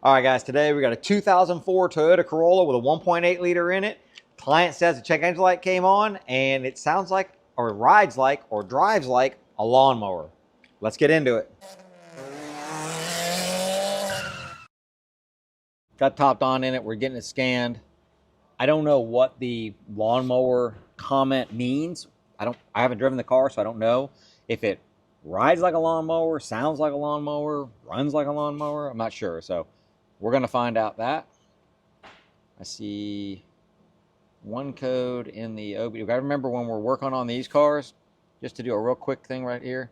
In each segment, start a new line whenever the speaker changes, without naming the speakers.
All right, guys, today we got a 2004 Toyota Corolla with a 1.8 liter in it. Client says the check engine light came on and it sounds like, or rides like, or drives like a lawnmower. Let's get into it. Got topped on in it. We're getting it scanned. I don't know what the lawnmower comment means. I haven't driven the car, so I don't know if it rides like a lawnmower, sounds like a lawnmower, runs like a lawnmower. I'm not sure. So we're going to find out that. I see one code in the OBD. We've got to remember when we're working on these cars, just to do a real quick thing right here.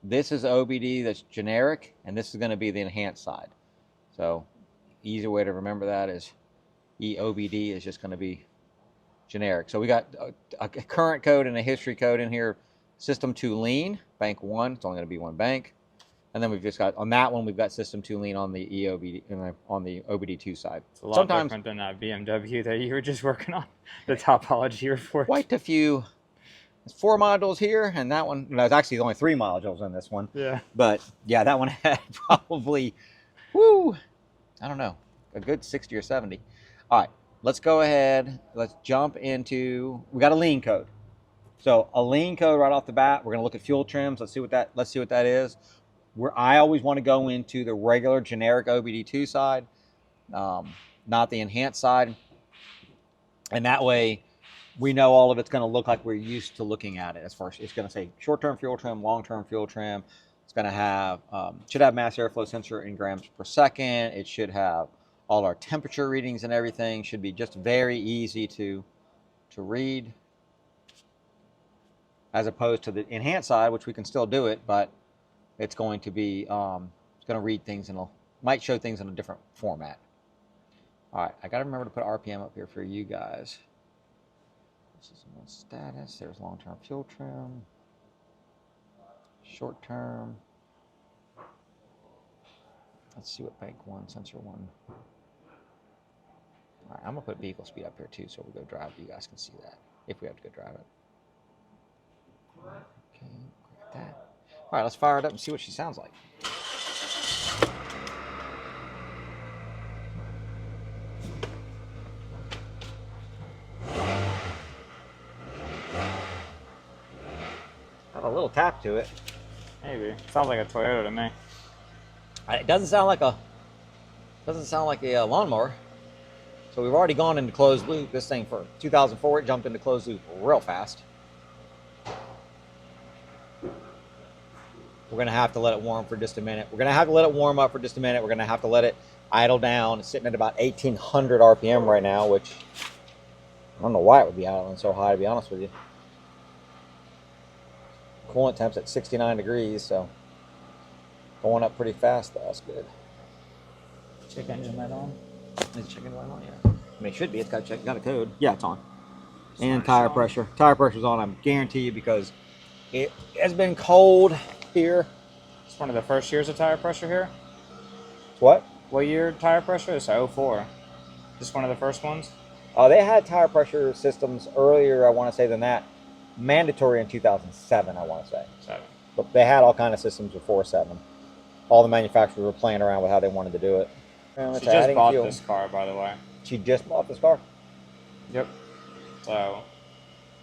This is OBD that's generic, and this is going to be the enhanced side. So easy way to remember that is EOBD is just going to be generic. So we got a current code and a history code in here. System 2 lean, bank 1. It's only going to be one bank. And then we've just got, on that one, we've got system 2 lean on the EOBD, on the OBD2 side.
It's a lot different than that BMW that you were just working on, the topology report.
Quite a few. There's 4 modules here, and that one, there's actually only 3 modules in this one.
Yeah.
But yeah, that one had probably, I don't know, a good 60 or 70. All right, let's go ahead. Let's jump into, we got a lean code. So a lean code right off the bat. We're going to look at fuel trims. Let's see what that is. I always want to go into the regular generic OBD2 side, not the enhanced side. And that way we know all of it's going to look like we're used to looking at it. As far as it's going to say short-term fuel trim, long-term fuel trim. It's going to have, should have mass airflow sensor in grams per second. It should have all our temperature readings and everything. Should be just very easy to read, as opposed to the enhanced side, which we can still do it, but it's going to be, it's going to read things and might show things in a different format. All right, I got to remember to put RPM up here for you guys. This is one status. There's long-term fuel trim, short-term. Let's see what bank 1, sensor 1. All right, I'm gonna put vehicle speed up here too, so we'll go drive. You guys can see that if we have to go drive it. Okay, grab that. All right, let's fire it up and see what she sounds like. Got a little tap to it.
Maybe. Sounds like a Toyota to me.
It doesn't sound like a lawnmower. So we've already gone into closed loop. This thing for 2004, it jumped into closed loop real fast. We're going to have to let it warm for just a minute. We're going to have to let it warm up for just a minute. We're going to have to let it idle down. It's sitting at about 1,800 RPM right now, which I don't know why it would be idling so high, to be honest with you. Coolant temp's at 69 degrees, so going up pretty fast, though. That's good.
Check engine light on.
Is the check engine light on? Yeah. I mean, it should be. It's got a code. Yeah, it's on. And tire pressure. Tire pressure's on, I guarantee you, because it has been cold here.
It's one of the first years of tire pressure here.
What?
What year tire pressure? It's 04. Just one of the first ones?
They had tire pressure systems earlier, I want to say, than that. Mandatory in 2007, I want to say.
7.
But they had all kind of systems before 7. All the manufacturers were playing around with how they wanted to do it.
She just bought this car, by the way.
She just bought this car?
Yep. So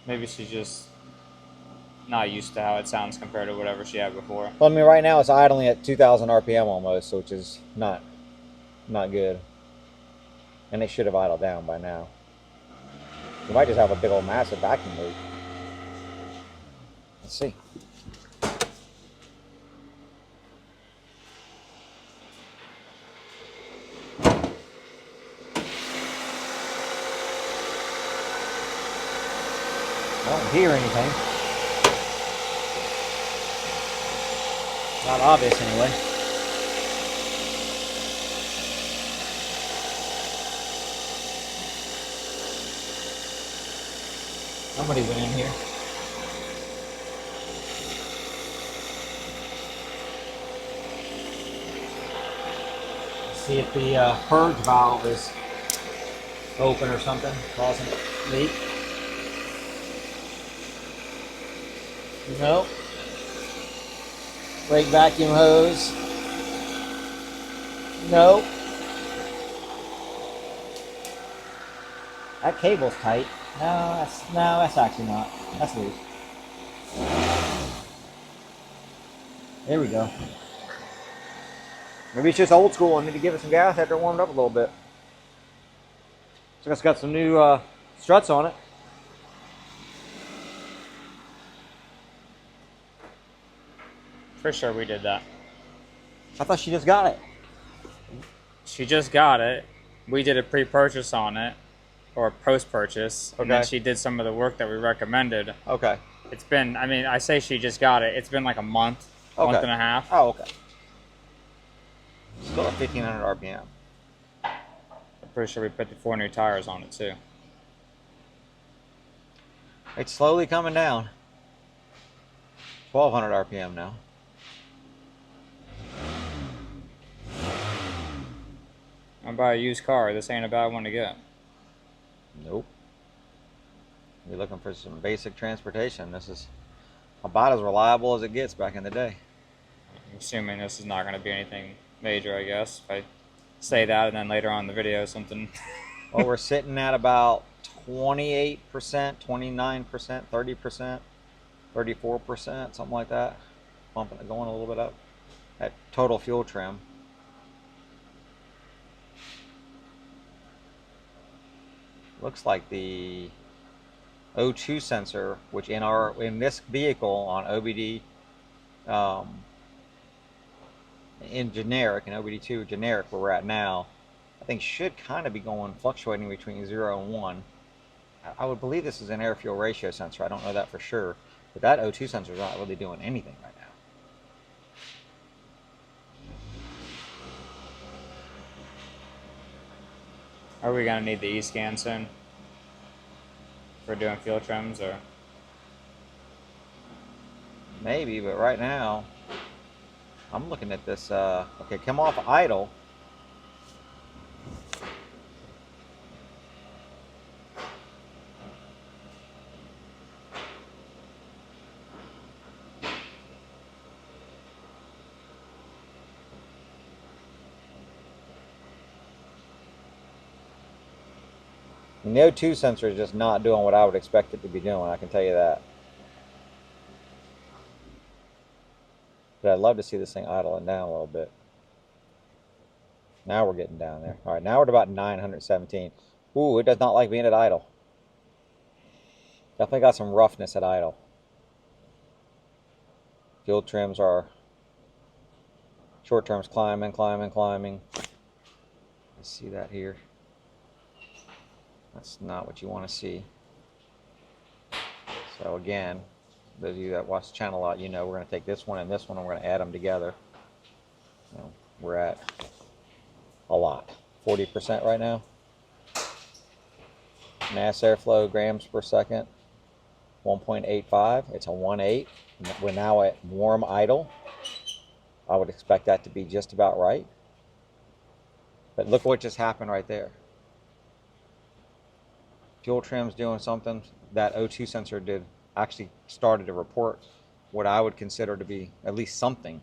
maybe she's just not used to how it sounds compared to whatever she had before.
Well, I mean, right now it's idling at 2,000 RPM almost, which is not good. And it should have idled down by now. You might just have a big old massive vacuum leak. Let's see. I don't hear anything. Not obvious anyway. Somebody went in here. Let's see if the purge valve is open or something, causing a leak. Nope. Brake vacuum hose. Nope. That cable's tight. No, that's actually not. That's loose. There we go. Maybe it's just old school and need to give it some gas after it warmed up a little bit. So it's got some new struts on it.
For sure we did that.
I thought she just got it.
She just got it. We did a pre-purchase on it, or post-purchase, and then
Okay.
she did some of the work that we recommended.
Okay.
It's been, I mean, I say she just got it. It's been like a month,
Okay.
month and a half.
Oh, okay. Still at 1,500 RPM.
I'm pretty sure we put the 4 new tires on it too.
It's slowly coming down. 1,200 RPM now.
I'm buy a used car. This ain't a bad one to get.
Nope. You're looking for some basic transportation. This is about as reliable as it gets back in the day.
I'm assuming this is not going to be anything major, I guess. If I say that and then later on in the video something.
Well, we're sitting at about 28%, 29%, 30%, 34%, something like that. Bumping it, going a little bit up. At total fuel trim. Looks like the O2 sensor, which in this vehicle on OBD, in generic, in OBD2 generic where we're at now, I think should kind of be going fluctuating between 0 and 1. I would believe this is an air fuel ratio sensor. I don't know that for sure, but that O2 sensor is not really doing anything right now.
Are we going to need the E-scan soon? For doing fuel trims, or?
Maybe, but right now, I'm looking at this, okay, come off idle. And the O2 sensor is just not doing what I would expect it to be doing, I can tell you that. But I'd love to see this thing idling down a little bit. Now we're getting down there. All right, now we're at about 917. Ooh, it does not like being at idle. Definitely got some roughness at idle. Fuel trims are short terms climbing, climbing, climbing. Let's see that here. That's not what you want to see. So again, those of you that watch the channel a lot, you know we're going to take this one and this one and we're going to add them together. So we're at a lot. 40% right now. Mass airflow grams per second, 1.85. It's a 1.8. We're now at warm idle. I would expect that to be just about right. But look what just happened right there. Fuel trim's doing something. That O2 sensor did actually started to report what I would consider to be at least something.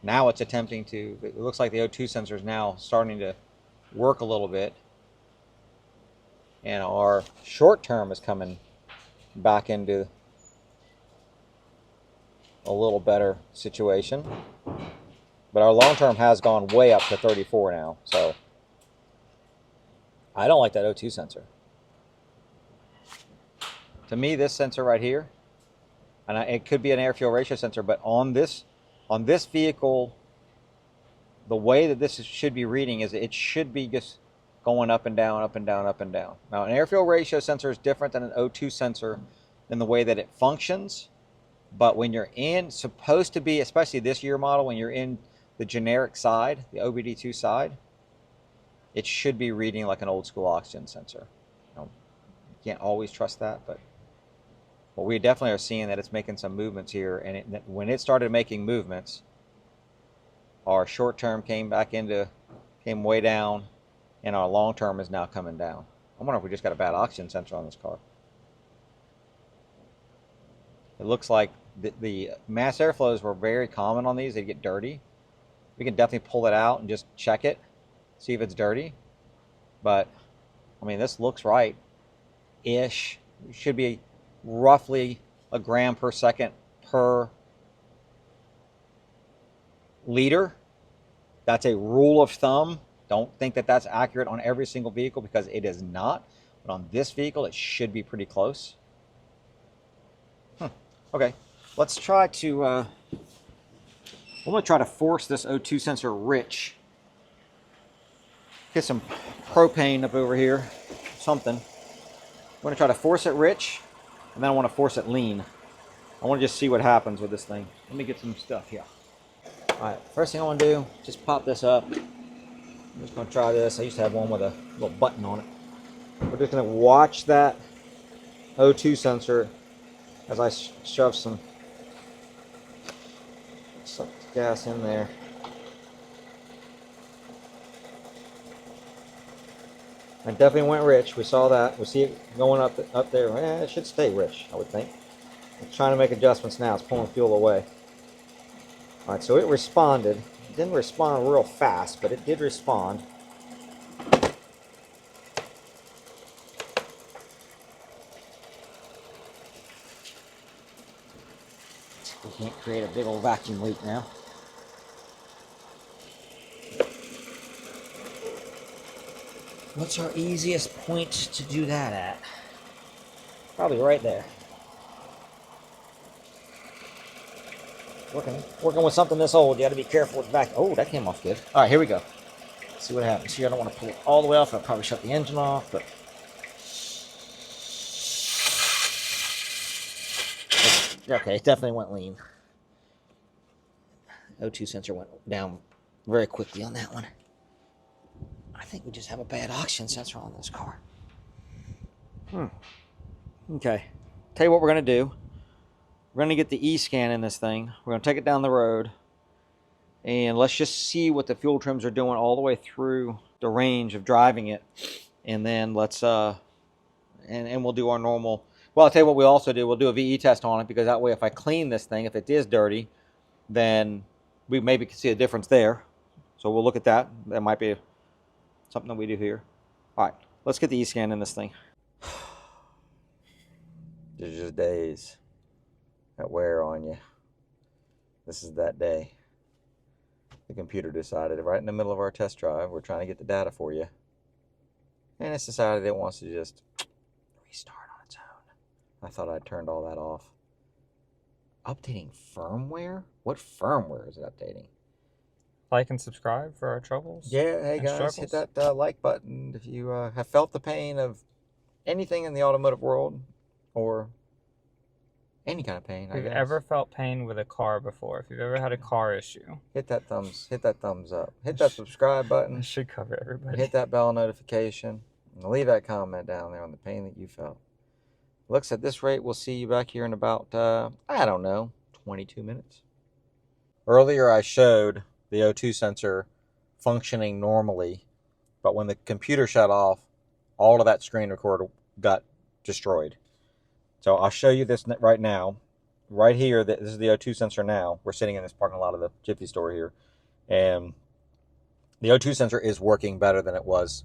Now it's attempting to, it looks like the O2 sensor is now starting to work a little bit. And our short term is coming back into a little better situation. But our long term has gone way up to 34 now. So I don't like that O2 sensor. To me, this sensor right here, and it could be an air fuel ratio sensor, but on this vehicle, the way that this should be reading is it should be just going up and down, up and down, up and down. Now, an air fuel ratio sensor is different than an O2 sensor in the way that it functions. But when you're supposed to be, especially this year model, when you're in the generic side, the OBD2 side, it should be reading like an old school oxygen sensor. You can't always trust that, but we definitely are seeing that it's making some movements here. And when it started making movements, our short term came way down, and our long term is now coming down. I wonder if we just got a bad oxygen sensor on this car. It looks like the mass airflows were very common on these. They get dirty. We can definitely pull it out and just check it, see if it's dirty. But I mean, this looks right. ish. It should be roughly a gram per second per liter. That's a rule of thumb. Don't think that that's accurate on every single vehicle, because it is not. But on this vehicle, it should be pretty close. Okay, let's try to, I'm going to try to force this O2 sensor rich. Get some propane up over here, something. I'm going to try to force it rich, and then I want to force it lean. I want to just see what happens with this thing. Let me get some stuff here. Alright, first thing I want to do, just pop this up. I'm just going to try this. I used to have one with a little button on it. We're just going to watch that O2 sensor as I shove some gas in there. I definitely went rich. We saw that. We see it going up there. It should stay rich, I would think. I'm trying to make adjustments now. It's pulling fuel away. Alright, so it responded. It didn't respond real fast, but it did respond. We can't create a big old vacuum leak now. What's our easiest point to do that at? Probably right there. Working with something this old, you got to be careful with the vacuum. Oh, that came off good. All right, here we go. Let's see what happens here. I don't want to pull it all the way off. I'll probably shut the engine off, but okay, it definitely went lean. O2 sensor went down very quickly on that one. I think we just have a bad oxygen sensor on this car. Okay. Tell you what we're going to do. We're going to get the E-scan in this thing. We're going to take it down the road. And let's just see what the fuel trims are doing all the way through the range of driving it. And then let's, and we'll do our normal. Well, I'll tell you what we also do. We'll do a VE test on it, because that way if I clean this thing, if it is dirty, then we maybe can see a difference there. So we'll look at that. That might be something that we do here. All right, let's get the E-scan in this thing. There's just days that wear on you. This is that day. The computer decided right in the middle of our test drive, we're trying to get the data for you, and it's decided it wants to just restart on its own. I thought I'd turned all that off. Updating firmware? What firmware is it updating?
Like and subscribe for our troubles.
Yeah, hey guys, hit that like button if you have felt the pain of anything in the automotive world, or any kind of pain.
If you've ever felt pain with a car before, if you've ever had a car issue,
hit that thumbs up, hit that subscribe button.
This should cover everybody.
Hit that bell notification, and leave that comment down there on the pain that you felt. Looks at this rate, we'll see you back here in about I don't know, 22 minutes. Earlier I showed the O2 sensor functioning normally, but when the computer shut off, all of that screen recorder got destroyed. So I'll show you this right now. Right here, this is the O2 sensor now. We're sitting in this parking lot of the Jiffy store here, and the O2 sensor is working better than it was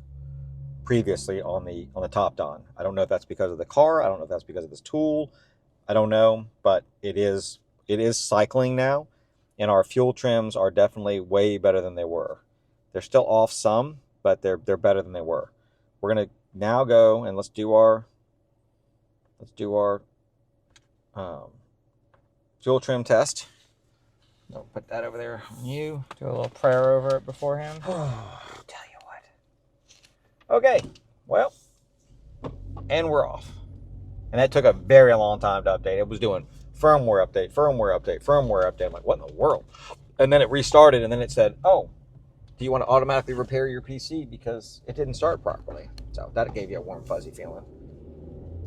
previously on the top Don. I don't know if that's because of the car. I don't know if that's because of this tool. I don't know, but it is cycling now. And our fuel trims are definitely way better than they were. They're still off some, but they're better than they were. We're gonna now go and let's do our fuel trim test. I'll put that over there on you.
Do a little prayer over it beforehand.
Tell you what. Okay, well, and we're off. And that took a very long time to update. It was doing firmware update, firmware update, firmware update. I'm like, what in the world? And then it restarted, and then it said, oh, do you want to automatically repair your PC because it didn't start properly? So that gave you a warm, fuzzy feeling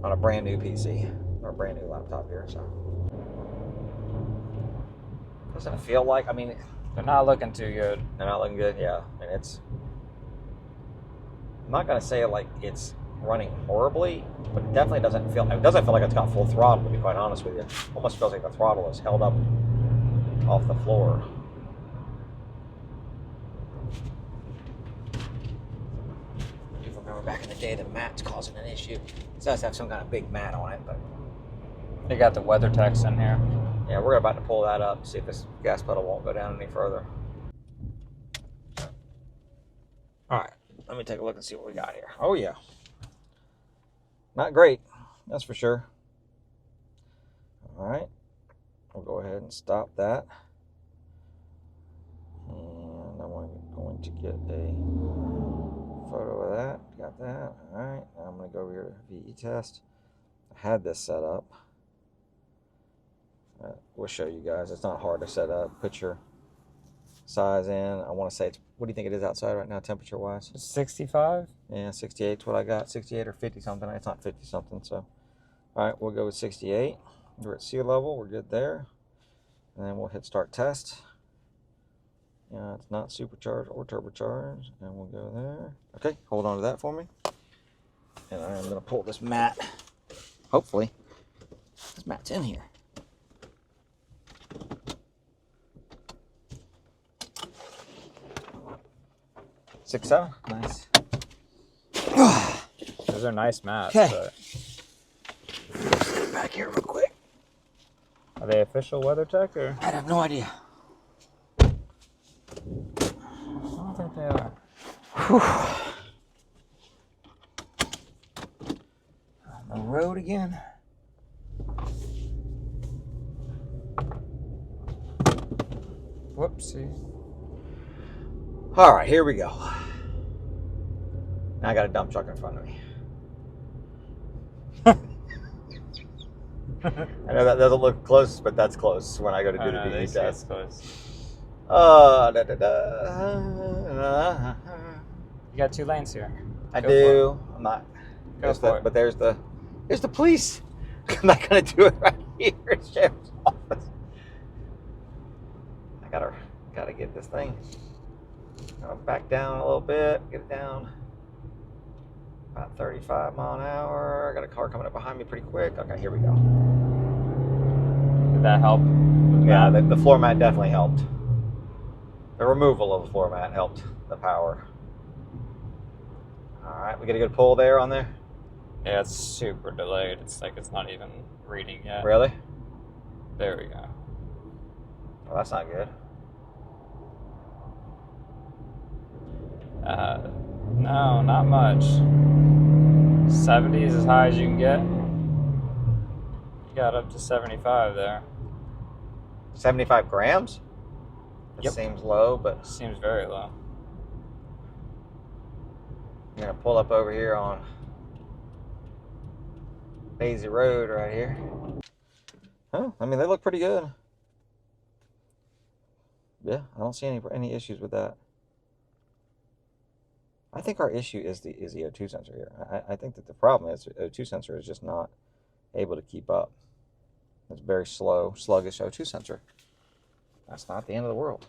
on a brand new PC or a brand new laptop here. So doesn't it feel like, I mean,
They're not looking too good.
they're not looking good. Yeah, I mean, I'm not gonna say like it's running horribly, but it definitely doesn't feel like it's got full throttle, to be quite honest with you. Almost feels like the throttle is held up off the floor. remember back in the day the mat's causing an issue. It does have some kind of big mat on it, but
They got the weather text in here.
yeah, we're about to pull that up, see if this gas pedal won't go down any further. All right, let me take a look and see what we got here. Oh yeah, not great, that's for sure. All right, we'll go ahead and stop that. And I'm going to get a photo of that. Got that. All right, now I'm going to go over here to VE test. I had this set up. We'll show you guys. It's not hard to set up. Put your size in. I want to say, what do you think it is outside right now, temperature wise?
65?
Yeah, 68 is what I got. 68 or 50 something. It's not 50 something. So, all right, we'll go with 68. We're at sea level. We're good there. And then we'll hit start test. Yeah, it's not supercharged or turbocharged. And we'll go there. Okay, hold on to that for me. And I am going to pull this mat. Hopefully, this mat's in here. Six, seven. Nice.
Those are nice mats.
Okay.
But
Back here real quick.
are they official WeatherTech or?
I have no idea.
I don't think they are.
Whew. On the road again.
Whoopsie.
All right, here we go. Now I got a dump truck in front of me. I know that doesn't look close, but that's close when I go to do the
they
VE
say
test.
it's close. You got 2 lanes here.
I
Go
do. I'm not.
Go for it.
But there's the police. I'm not gonna do it right here at Sheriff's office. I gotta get this thing. I'll back down a little bit. Get it down. About 35 mile an hour. I got a car coming up behind me pretty quick. Okay, here we go.
Did that help?
Yeah, the floor mat definitely helped. The removal of the floor mat helped the power. All right, we get a good pull there on there.
Yeah, it's super delayed. It's like it's not even reading yet.
Really?
There we go.
Well, that's not good.
No, not much. 70 is as high as you can get. You got up to 75 there.
75 grams? That
Yep.
seems low, but
Seems very low.
I'm gonna pull up over here on Daisy Road right here. Huh? I mean, they look pretty good. Yeah, I don't see any issues with that. I think our issue is the O2 sensor here. I think that the problem is the O2 sensor is just not able to keep up. It's very slow, sluggish O2 sensor. That's not the end of the world.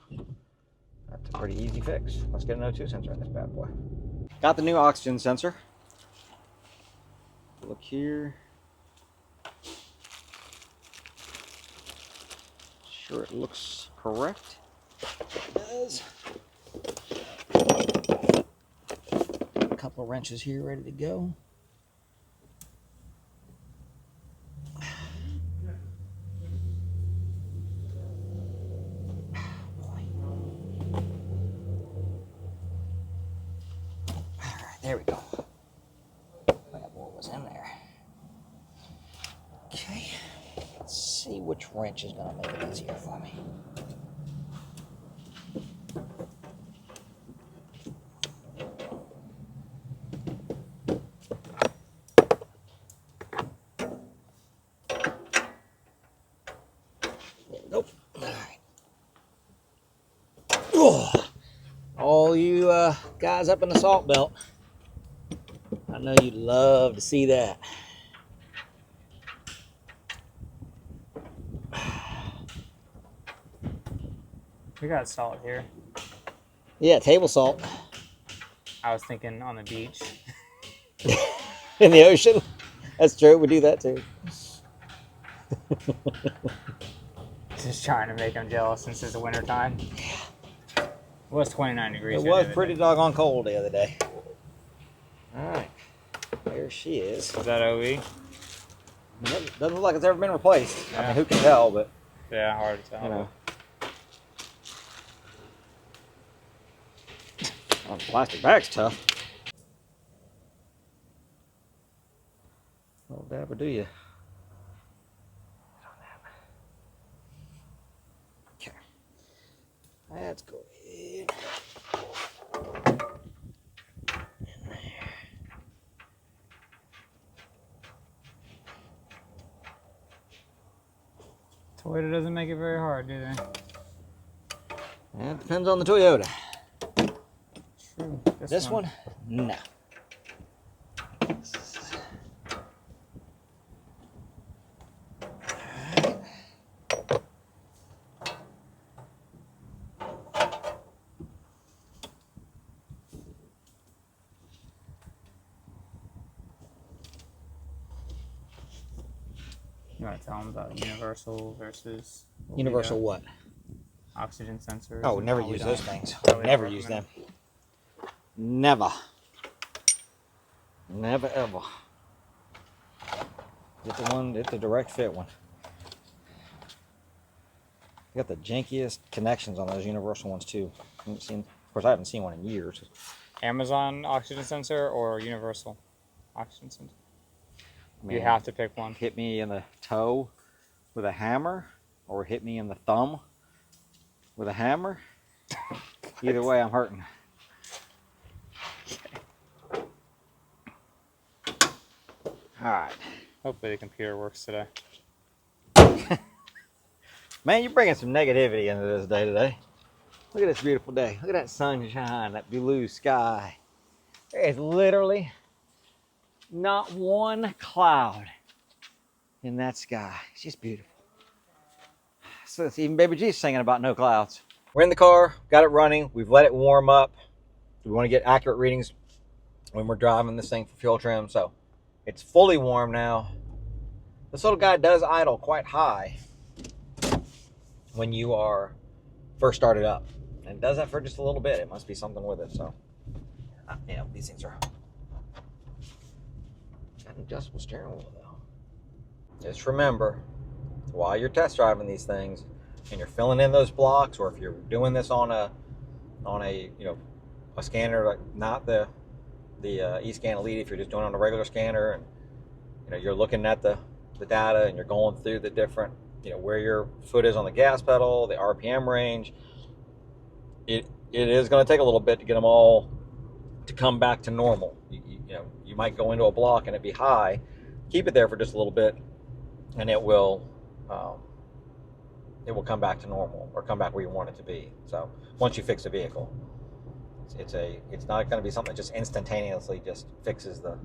That's a pretty easy fix. Let's get an O2 sensor in this bad boy. Got the new oxygen sensor. Look here. Sure it looks correct. It does. A couple of wrenches here ready to go. There we go. That boy was in there. Okay. Let's see which wrench is going to make it easier for me. There we go. All right. Oh, all you guys up in the salt belt. I know you'd love to see that.
We got salt here.
Yeah, table salt
I was thinking on the beach.
in the ocean. That's true. We do that too.
Just trying to make them jealous since it's the winter time. It was 29 degrees.
It was pretty doggone cold the other day. All right, there she is.
Is that OE?
Doesn't look like it's ever been replaced.
Yeah.
I mean, who can tell? But
Yeah, hard to tell.
you know, oh, the plastic bag's tough. Oh, dabber, do you? Okay, let's go ahead.
Toyota doesn't make it very hard, do they?
Yeah, it depends on the Toyota.
True.
This one? No.
You want to tell them about universal versus
Universal what?
oxygen sensors?
Oh,
and
never
how we
use
don't-
those things.
how we don't
Never use them.
recommend
Never. Never ever. Get the direct fit one. You got the jankiest connections on those universal ones too. Of course, I haven't seen one in years.
Amazon oxygen sensor or universal oxygen sensor? You
Man,
have to pick one.
hit me in the toe with a hammer, or hit me in the thumb with a hammer. Either way, I'm hurting. All right.
Hopefully the computer works today.
Man, you're bringing some negativity into this day today. Look at this beautiful day. Look at that sunshine, that blue sky. There is literally not one cloud in that sky. It's just beautiful. So it's even Baby G's singing about no clouds. We're in the car, got it running. We've let it warm up. We want to get accurate readings when we're driving this thing for fuel trim. So it's fully warm now. This little guy does idle quite high when you are first started up, and it does that for just a little bit. It must be something with it. So yeah, these things are got an adjustable steering wheel though. Just remember, while you're test driving these things and you're filling in those blocks, or if you're doing this on a a scanner, like not the eScan Elite, if you're just doing it on a regular scanner, and you're looking at the data and you're going through the different, where your foot is on the gas pedal, the RPM range, it is going to take a little bit to get them all to come back to normal. You might go into a block and it be high, keep it there for just a little bit, and it will come back to normal, or come back where you want it to be. So once you fix the vehicle, it's not going to be something that just instantaneously just fixes the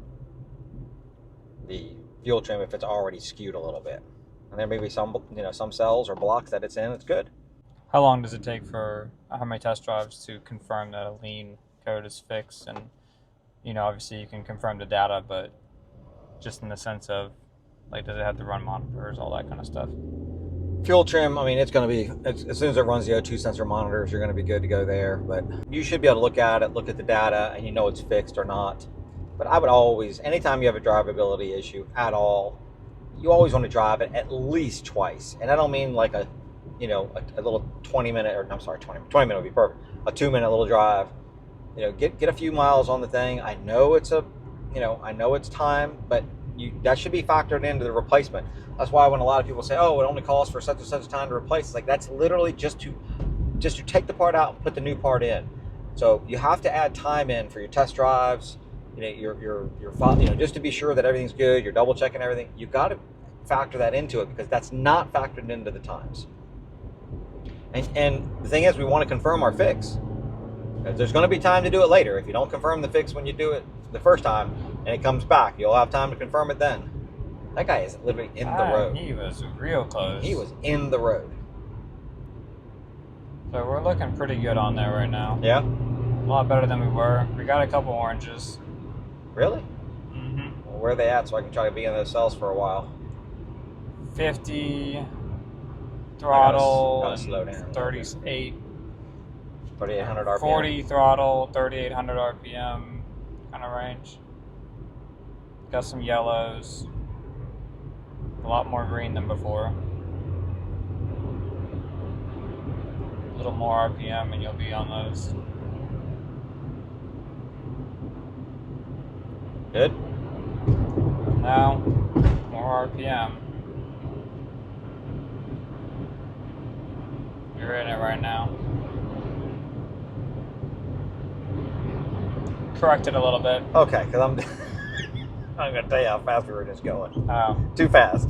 fuel trim if it's already skewed a little bit. And there may be some cells or blocks that it's in, it's good.
How long does it take for how many test drives to confirm that a lean code is fixed? And obviously you can confirm the data, but just in the sense of, like, does it have to run monitors, all that kind of stuff?
Fuel trim, I mean, it's going to be, as soon as it runs the O2 sensor monitors, you're going to be good to go there. But you should be able to look at it, look at the data, and it's fixed or not. But I would always, anytime you have a drivability issue at all, you always want to drive it at least twice. And I don't mean like a little 20-minute, or I'm sorry, 20 minute would be perfect. A 2-minute little drive. Get a few miles on the thing. I know it's time, but that should be factored into the replacement. That's why when a lot of people say, "Oh, it only calls for such and such time to replace," it's like, that's literally just to take the part out and put the new part in. So you have to add time in for your test drives. Your just to be sure that everything's good. You're double checking everything. You've got to factor that into it, because that's not factored into the times. And the thing is, we want to confirm our fix. There's going to be time to do it later. If you don't confirm the fix when you do it the first time and it comes back, you'll have time to confirm it then. That guy is literally in the road.
He was real close.
He was in the road.
So we're looking pretty good on there right now.
Yeah?
A lot better than we were. We got a couple oranges.
Really?
Mm-hmm.
Well, where are they at, so I can try to be in those cells for a while?
50 throttle,
gotta slow down.
38,
3,800 RPM.
40 throttle, 3,800 RPM kind of range. Got some yellows. A lot more green than before. A little more RPM and you'll be on those.
Good.
Now, more RPM. You're in it right now. Correct it a little bit.
Okay, because I'm I'm going to tell you how fast we were just going.
Oh.
Too fast.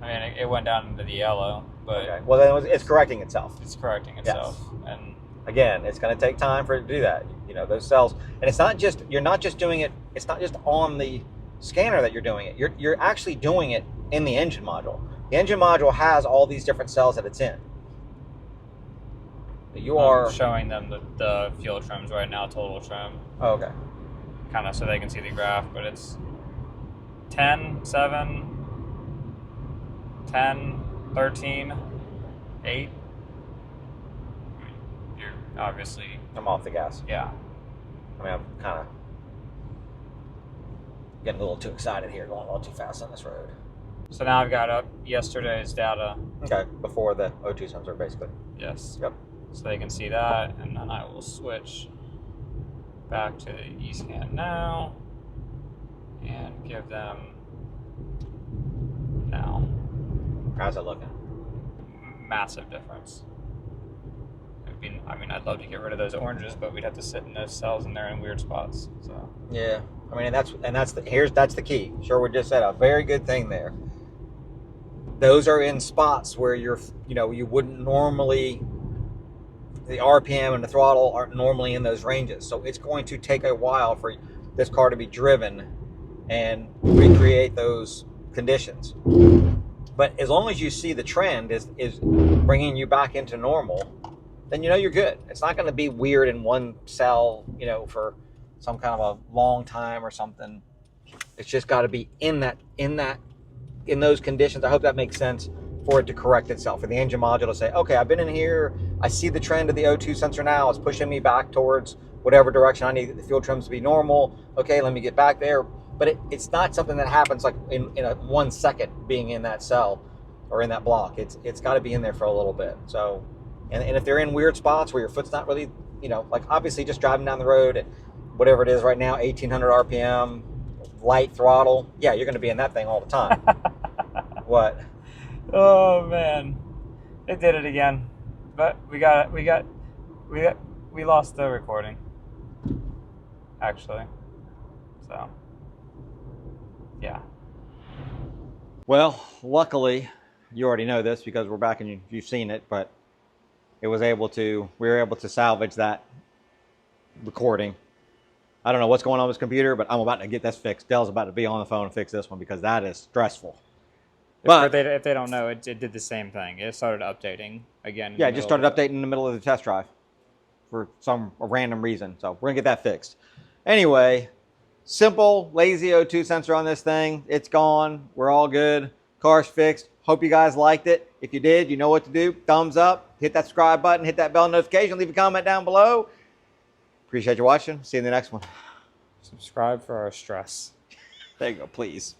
I mean, it went down into the yellow, but
Okay. Well, then it's correcting itself.
it's correcting itself.
Yes.
And
Again, it's going to take time for it to do that. You know, those cells, and it's not just, you're not just doing it, it's not just on the scanner that you're doing it. You're actually doing it in the engine module. The engine module has all these different cells that it's in. You are
I'm showing them the fuel trims right now, total trim,
oh, okay.
kind of so they can see the graph, but it's 10, 7, 10, 13, 8. You're obviously,
I'm off the gas.
yeah.
I mean, I'm kind of getting a little too excited here, going a little too fast on this road.
So now I've got up yesterday's data.
Okay, before the O2 sensor, basically.
Yes.
Yep.
So they can see that, and then I will switch back to the eScan now and give them now.
How's it looking?
Massive difference. I mean, I'd love to get rid of those oranges, but we'd have to sit in those cells and they're in weird spots. So
Yeah, I mean, that's the key. Sherwood just said a very good thing there. Those are in spots where you wouldn't normally. The RPM and the throttle aren't normally in those ranges, so it's going to take a while for this car to be driven and recreate those conditions. But as long as you see the trend is bringing you back into normal, then you're good. It's not going to be weird in one cell, for some kind of a long time or something. It's just got to be in those conditions. I hope that makes sense for it to correct itself. For the engine module to say, okay, I've been in here. I see the trend of the O2 sensor now. It's pushing me back towards whatever direction I need the fuel trims to be normal. Okay, let me get back there. But it's not something that happens like in a 1 second being in that cell or in that block. It's got to be in there for a little bit. So, and if they're in weird spots where your foot's not really, like obviously just driving down the road at whatever it is right now, 1800 RPM, light throttle, yeah, you're going to be in that thing all the time. What?
oh man, it did it again. But we lost the recording, actually. So, yeah.
Well, luckily, you already know this because we're back and you've seen it, but we were able to salvage that recording. I don't know what's going on with this computer, but I'm about to get this fixed. Dell's about to be on the phone and fix this one because that is stressful. But
if they don't know, it did the same thing. It started updating again.
Yeah, it just started updating in the middle of the test drive for some random reason. So we're going to get that fixed. Anyway, simple, lazy O2 sensor on this thing. It's gone. We're all good. Car's fixed. Hope you guys liked it. If you did, you know what to do. Thumbs up. Hit that subscribe button. Hit that bell notification. Leave a comment down below. Appreciate you watching. See you in the next one.
Subscribe for our stress.
There you go, please.